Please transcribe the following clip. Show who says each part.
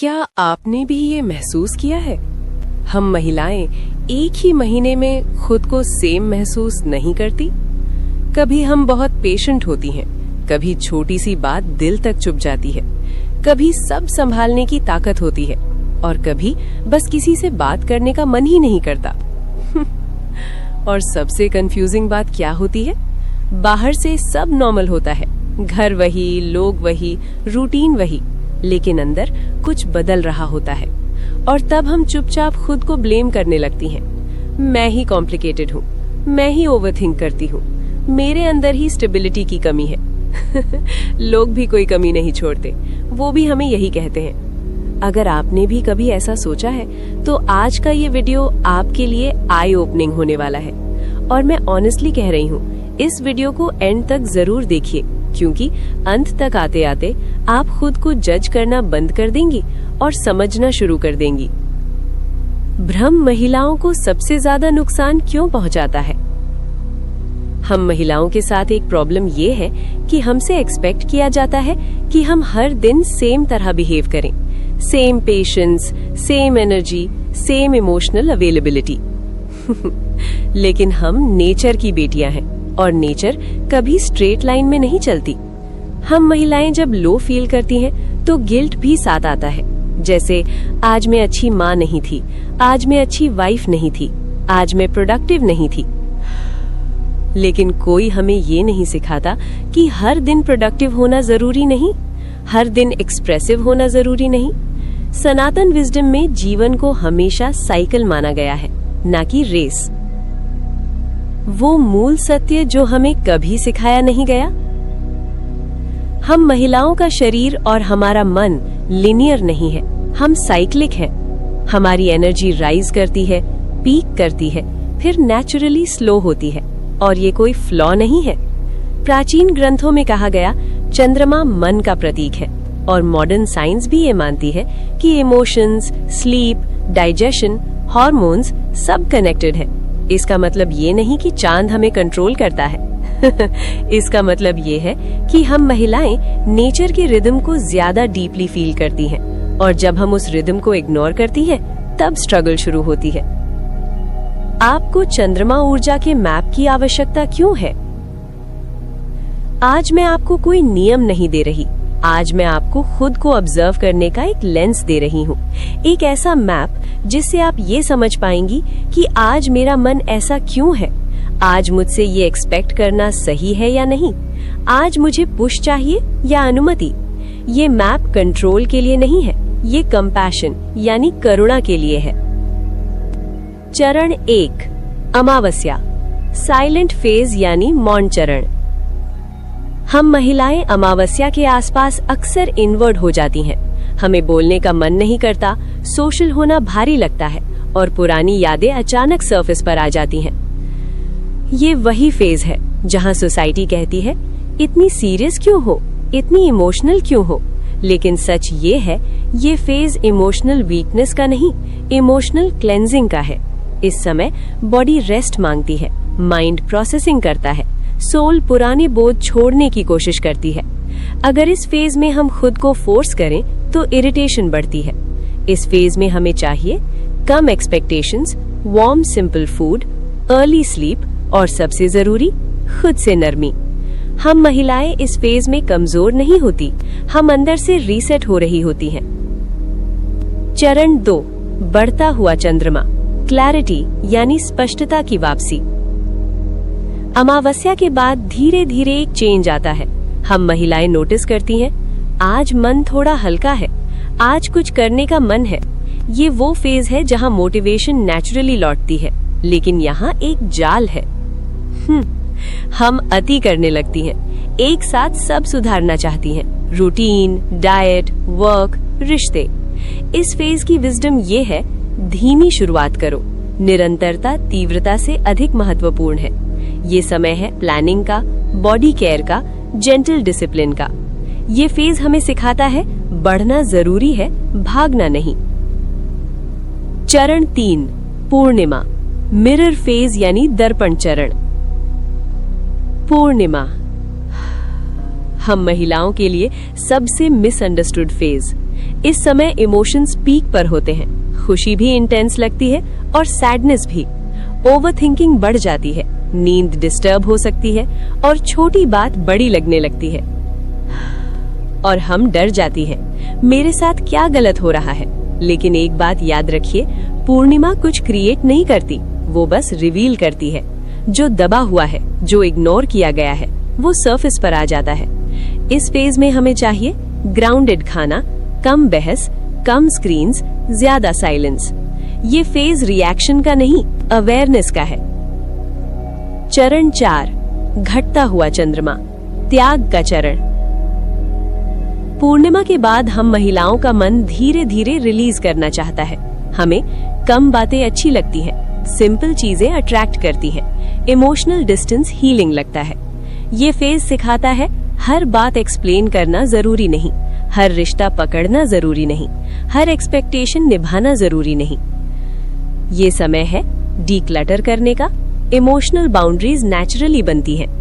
Speaker 1: क्या आपने भी ये महसूस किया है? हम महिलाएं एक ही महीने में खुद को सेम महसूस नहीं करती। कभी हम बहुत पेशेंट होती हैं, कभी छोटी सी बात दिल तक चुभ जाती है, कभी सब संभालने की ताकत होती है और कभी बस किसी से बात करने का मन ही नहीं करता। और सबसे कंफ्यूजिंग बात क्या होती है? बाहर से सब नॉर्मल होता है, घर वही, लोग वही, रूटीन वही, लेकिन अंदर कुछ बदल रहा होता है। और तब हम चुपचाप खुद को ब्लेम करने लगती हैं। मैं ही कॉम्प्लिकेटेड हूँ, मैं ही ओवरथिंक करती हूँ, मेरे अंदर ही स्टेबिलिटी की कमी है। लोग भी कोई कमी नहीं छोड़ते, वो भी हमें यही कहते हैं। अगर आपने भी कभी ऐसा सोचा है तो आज का ये वीडियो आपके लिए आई ओपनिंग होने वाला है। और मैं ऑनेस्टली कह रही हूँ, इस वीडियो को एंड तक जरूर देखिए, क्योंकि अंत तक आते आते आप खुद को जज करना बंद कर देंगी और समझना शुरू कर देंगी। भ्रम महिलाओं को सबसे ज्यादा नुकसान क्यों पहुंचाता है? हम महिलाओं के साथ एक प्रॉब्लम ये है कि हमसे एक्सपेक्ट किया जाता है कि हम हर दिन सेम तरह बिहेव करें, same patience, same energy, same emotional availability. लेकिन हम नेचर की बेटियां हैं और नेचर कभी स्ट्रेट लाइन में नहीं चलती। हम महिलाएं जब लो फील करती हैं तो गिल्ट भी साथ आता है, जैसे आज मैं अच्छी माँ नहीं थी, आज मैं अच्छी वाइफ नहीं थी, आज मैं प्रोडक्टिव नहीं थी। लेकिन कोई हमें ये नहीं सिखाता कि हर दिन प्रोडक्टिव होना जरूरी नहीं, हर दिन एक्सप्रेसिव होना जरूरी नहीं। सनातन विजडम में जीवन को हमेशा साइकिल माना गया है, ना कि रेस। वो मूल सत्य जो हमें कभी सिखाया नहीं गया। हम महिलाओं का शरीर और हमारा मन लिनियर नहीं है, हम साइक्लिक हैं। हमारी एनर्जी राइज करती है, पीक करती है, फिर नेचुरली स्लो होती है, और ये कोई फ्लॉ नहीं है। प्राचीन ग्रंथों में कहा गया चंद्रमा मन का प्रतीक है, और मॉडर्न साइंस भी ये मानती है कि इमोशंस, स्लीप, डाइजेशन, हार्मोन्स सब कनेक्टेड है। इसका मतलब ये नहीं कि चांद हमें कंट्रोल करता है। इसका मतलब ये है कि हम महिलाएं नेचर के रिदम को ज्यादा डीपली फील करती हैं, और जब हम उस रिदम को इग्नोर करती हैं, तब स्ट्रगल शुरू होती है। आपको चंद्रमा ऊर्जा के मैप की आवश्यकता क्यों है? आज मैं आपको कोई नियम नहीं दे रही, आज मैं आपको खुद को ऑब्जर्व करने का एक लेंस दे रही हूँ, एक ऐसा मैप जिससे आप ये समझ पाएंगी कि आज मेरा मन ऐसा क्यों है, आज मुझसे ये एक्सपेक्ट करना सही है या नहीं, आज मुझे पुश चाहिए या अनुमति। ये मैप कंट्रोल के लिए नहीं है, ये कंपैशन यानी करुणा के लिए है। चरण 1, अमावस्या, साइलेंट फेज यानी मौन चरण। हम महिलाएं अमावस्या के आसपास अक्सर इनवर्ड हो जाती हैं। हमें बोलने का मन नहीं करता, सोशल होना भारी लगता है, और पुरानी यादें अचानक सरफेस पर आ जाती हैं। ये वही फेज है जहां सोसाइटी कहती है, इतनी सीरियस क्यों हो, इतनी इमोशनल क्यों हो। लेकिन सच ये है, ये फेज इमोशनल वीकनेस का नहीं, इमोशनल क्लेंजिंग का है। इस समय बॉडी रेस्ट मांगती है, माइंड प्रोसेसिंग करता है, सोल पुराने बोझ छोड़ने की कोशिश करती है। अगर इस फेज में हम खुद को फोर्स करें तो इरिटेशन बढ़ती है। इस फेज में हमें चाहिए कम expectations, warm simple food, early sleep, और सबसे जरूरी खुद से नरमी। हम महिलाएं इस फेज में कमजोर नहीं होती, हम अंदर से रीसेट हो रही होती हैं। चरण 2, बढ़ता हुआ चंद्रमा, क्लैरिटी यानी स्पष्टता की वापसी। अमावस्या के बाद धीरे धीरे एक चेंज आता है। हम महिलाएं नोटिस करती हैं, आज मन थोड़ा हल्का है, आज कुछ करने का मन है। ये वो फेज है जहां मोटिवेशन नेचुरली लौटती है, लेकिन यहाँ एक जाल है। हम अति करने लगती हैं, एक साथ सब सुधारना चाहती हैं, रूटीन, डाइट, वर्क, रिश्ते। इस फेज की विजडम ये है, धीमी शुरुआत करो, निरंतरता तीव्रता से अधिक महत्वपूर्ण है। ये समय है प्लानिंग का, बॉडी केयर का, जेंटल डिसिप्लिन का। ये फेज हमें सिखाता है बढ़ना जरूरी है, भागना नहीं। चरण 3, पूर्णिमा, मिरर फेज यानी दर्पण चरण। पूर्णिमा हम महिलाओं के लिए सबसे मिसअंडरस्टूड फेज। इस समय इमोशंस पीक पर होते हैं। खुशी भी इंटेंस लगती है और सैडनेस भी। ओवरथिंकिंग बढ़ जाती है, नींद डिस्टर्ब हो सकती है और छोटी बात बड़ी लगने लगती है। और हम डर जाती हैं, मेरे साथ क्या गलत हो रहा है। लेकिन एक बात याद रखिए, पूर्णिमा कुछ क्रिएट नहीं करती, वो बस रिवील करती है। जो दबा हुआ है, जो इग्नोर किया गया है, वो सरफेस पर आ जाता है। इस फेज में हमें चाहिए ग्राउंडेड खाना, कम बहस, कम स्क्रीन्स, ज्यादा साइलेंस। ये फेज रिएक्शन का नहीं, अवेयरनेस का है। चरण 4, घटता हुआ चंद्रमा, त्याग का चरण। पूर्णिमा के बाद हम महिलाओं का मन धीरे धीरे रिलीज करना चाहता है। हमें कम बातें अच्छी लगती हैं, सिंपल चीजें अट्रैक्ट करती हैं, इमोशनल डिस्टेंस हीलिंग लगता है। ये फेज सिखाता है हर बात एक्सप्लेन करना जरूरी नहीं, हर रिश्ता पकड़ना जरूरी नहीं, हर एक्सपेक्टेशन निभाना जरूरी नहीं। ये समय है डीक्लटर करने का। इमोशनल बाउंड्रीज नेचुरली बनती हैं।